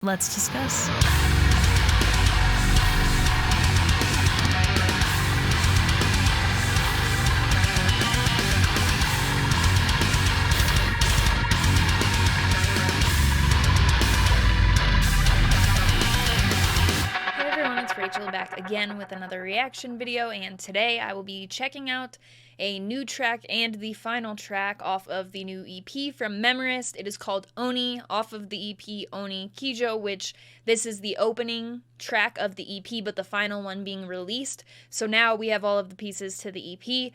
Let's discuss. Rachel back again with another reaction video, and today I will be checking out a new track and the final track off of the new EP from Memorist. It is called Oni, off of the EP Oni Kijo, which this is the opening track of the EP, but the final one being released. So now we have all of the pieces to the EP.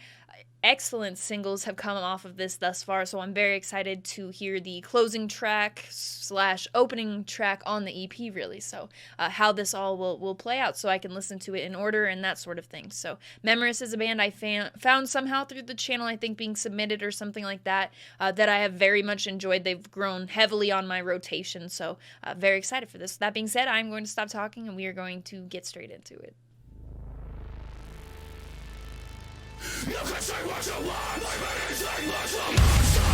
Excellent singles have come off of this thus far, so I'm very excited to hear the closing track / opening track on the EP, really. So how this all will play out, so I can listen to it in order and that sort of thing. So Memorist is a band I found somehow through the channel, I think being submitted or something like that, that I have very much enjoyed. They've grown heavily on my rotation, so very excited for this. That being said, I'm going to stop talking and we are going to get straight into it. You can say what you want, like anything but a monster.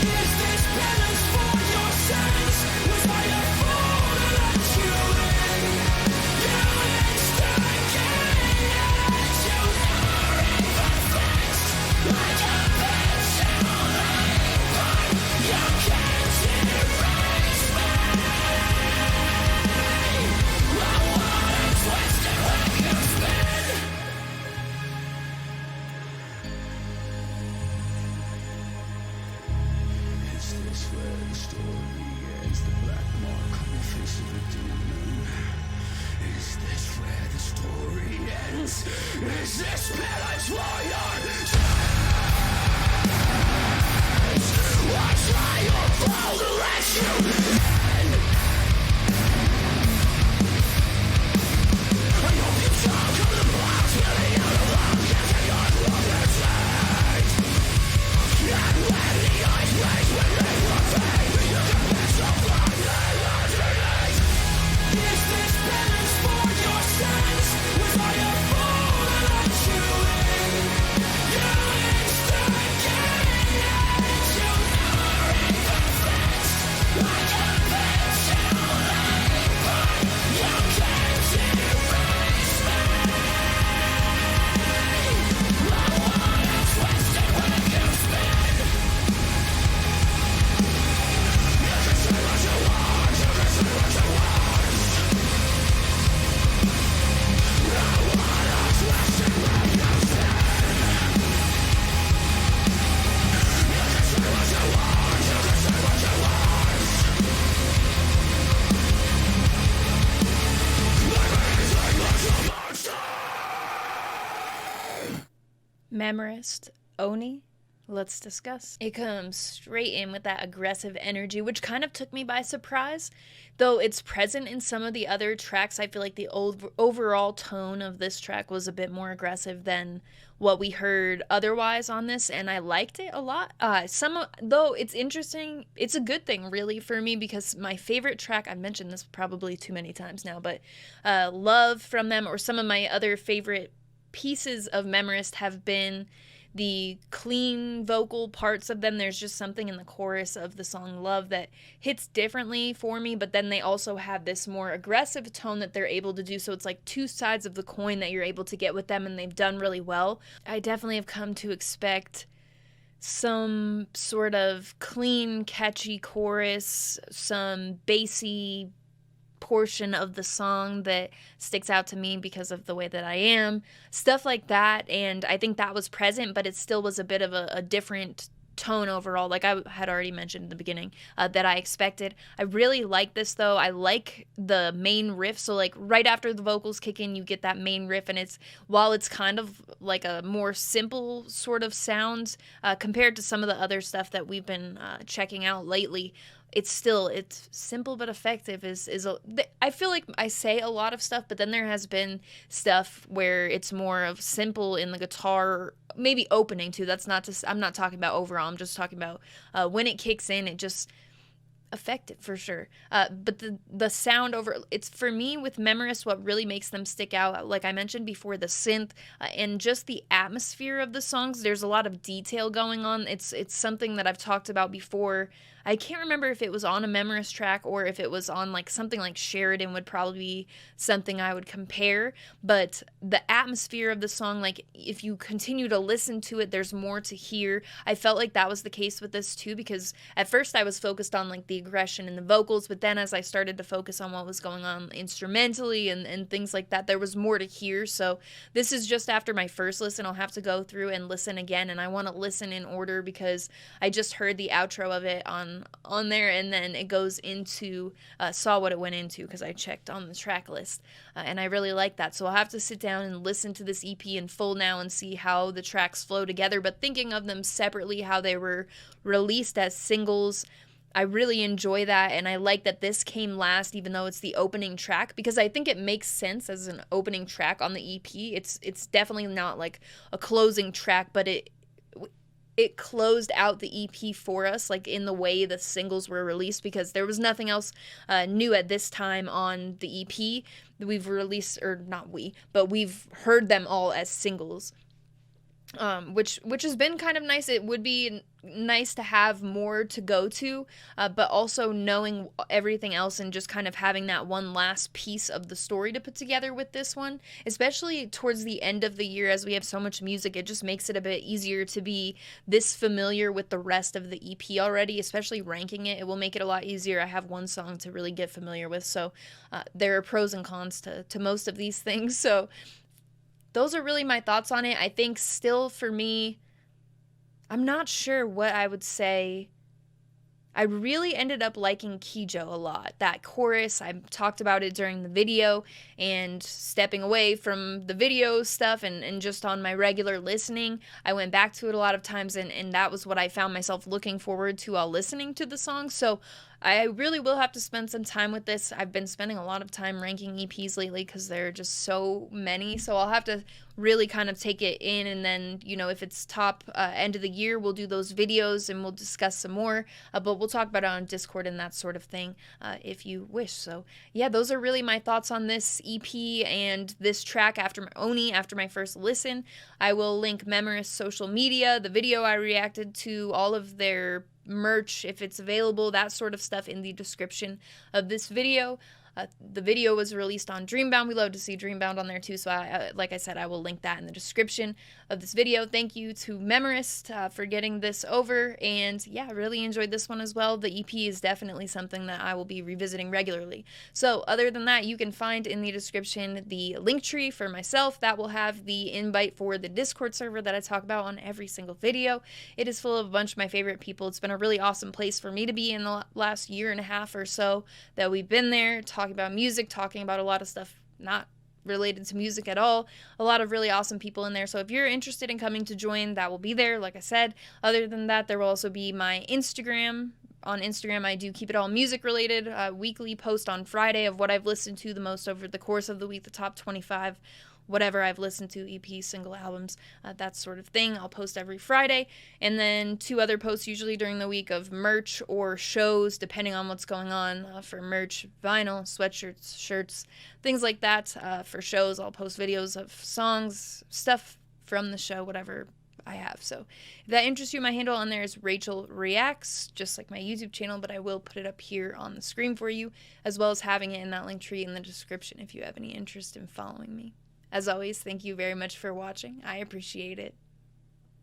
Is this penance for your sins? What's why your fall to let you end? I hope you talk of the blocks filling out of love, getting on from their side. And when the eyes break when they were fade, you can be so blind and alternate. Is this penance for your sins? Was I a fool to let you in? You instigated, you never even fixed. Like a bitch you labor, you can't erase me. My water's wasted when you spin. You can say what you want, you can say what you want. Memorist, Oni, Let's discuss. It comes straight in with that aggressive energy, which kind of took me by surprise. Though it's present in some of the other tracks, I feel like the overall tone of this track was a bit more aggressive than what we heard otherwise on this, and I liked it a lot. Though it's interesting, it's a good thing really for me, because my favorite track, I've mentioned this probably too many times now, but Love from them, or some of my other favorite pieces of Memorist, have been the clean vocal parts of them. There's just something in the chorus of the song Love that hits differently for me, but then they also have this more aggressive tone that they're able to do, so it's like two sides of the coin that you're able to get with them, and they've done really well. I definitely have come to expect some sort of clean, catchy chorus, some bassy portion of the song that sticks out to me because of the way that I am, stuff like that. And I think that was present, but it still was a bit of a different tone overall, like I had already mentioned in the beginning, that I expected. I really like this though. I like the main riff, so like right after the vocals kick in, you get that main riff, and while it's kind of like a more simple sort of sound compared to some of the other stuff that we've been checking out lately, it's simple but effective. I feel like I say a lot of stuff, but then there has been stuff where it's more of simple in the guitar, maybe opening too. I'm not talking about overall. I'm just talking about when it kicks in, it just effective for sure. But the sound it's for me with Memorist, what really makes them stick out, like I mentioned before, the synth and just the atmosphere of the songs. There's a lot of detail going on. It's something that I've talked about before. I can't remember if it was on a Memorist track or if it was on like something like Sheridan would probably be something I would compare, but the atmosphere of the song, like if you continue to listen to it, there's more to hear. I felt like that was the case with this too, because at first I was focused on like the aggression and the vocals, but then as I started to focus on what was going on instrumentally and things like that, there was more to hear. So this is just after my first listen. I'll have to go through and listen again, and I want to listen in order because I just heard the outro of it on there, and then it goes into saw what it went into because I checked on the track list, and I really like that. So I'll have to sit down and listen to this EP in full now and see how the tracks flow together, but thinking of them separately, how they were released as singles, I really enjoy that, and I like that this came last, even though it's the opening track, because I think it makes sense as an opening track on the EP. It's definitely not like a closing track, but it closed out the EP for us, like in the way the singles were released, because there was nothing else new at this time on the EP that we've released, or not we, but we've heard them all as singles. Which has been kind of nice. It would be nice to have more to go to, but also knowing everything else and just kind of having that one last piece of the story to put together with this one, especially towards the end of the year as we have so much music. It just makes it a bit easier to be this familiar with the rest of the EP already, especially ranking it. It will make it a lot easier. I have one song to really get familiar with, so there are pros and cons to most of these things. So those are really my thoughts on it. I think still for me, I'm not sure what I would say. I really ended up liking Kijo a lot. That chorus, I talked about it during the video, and stepping away from the video stuff and just on my regular listening, I went back to it a lot of times, and that was what I found myself looking forward to while listening to the song. So I really will have to spend some time with this. I've been spending a lot of time ranking EPs lately because there are just so many. So I'll have to really kind of take it in, and then, if it's top end of the year, we'll do those videos and we'll discuss some more. But we'll talk about it on Discord and that sort of thing if you wish. So yeah, those are really my thoughts on this EP and this track after my first listen. I will link Memorist social media, the video I reacted to, all of their merch if it's available, that sort of stuff in the description of this video. The video was released on Dreambound. We love to see Dreambound on there too, so like I said, I will link that in the description of this video. Thank you to Memorist for getting this over, and yeah, I really enjoyed this one as well. The EP is definitely something that I will be revisiting regularly. So other than that, you can find in the description the link tree for myself. That will have the invite for the Discord server that I talk about on every single video. It is full of a bunch of my favorite people. It's been a really awesome place for me to be in the last year and a half or so that we've been there, talking about music, talking about a lot of stuff, not related to music at all. A lot of really awesome people in there. So if you're interested in coming to join, that will be there, like I said. Other than that, there will also be my Instagram. On Instagram, I do keep it all music related. Weekly post on Friday of what I've listened to the most over the course of the week, the top 25, whatever I've listened to, EPs, single albums, that sort of thing. I'll post every Friday. And then 2 other posts usually during the week of merch or shows, depending on what's going on. For merch, vinyl, sweatshirts, shirts, things like that. For shows, I'll post videos of songs, stuff from the show, whatever I have. So if that interests you, my handle on there is Rachel Reacts, just like my YouTube channel, but I will put it up here on the screen for you, as well as having it in that link tree in the description if you have any interest in following me. As always, thank you very much for watching. I appreciate it.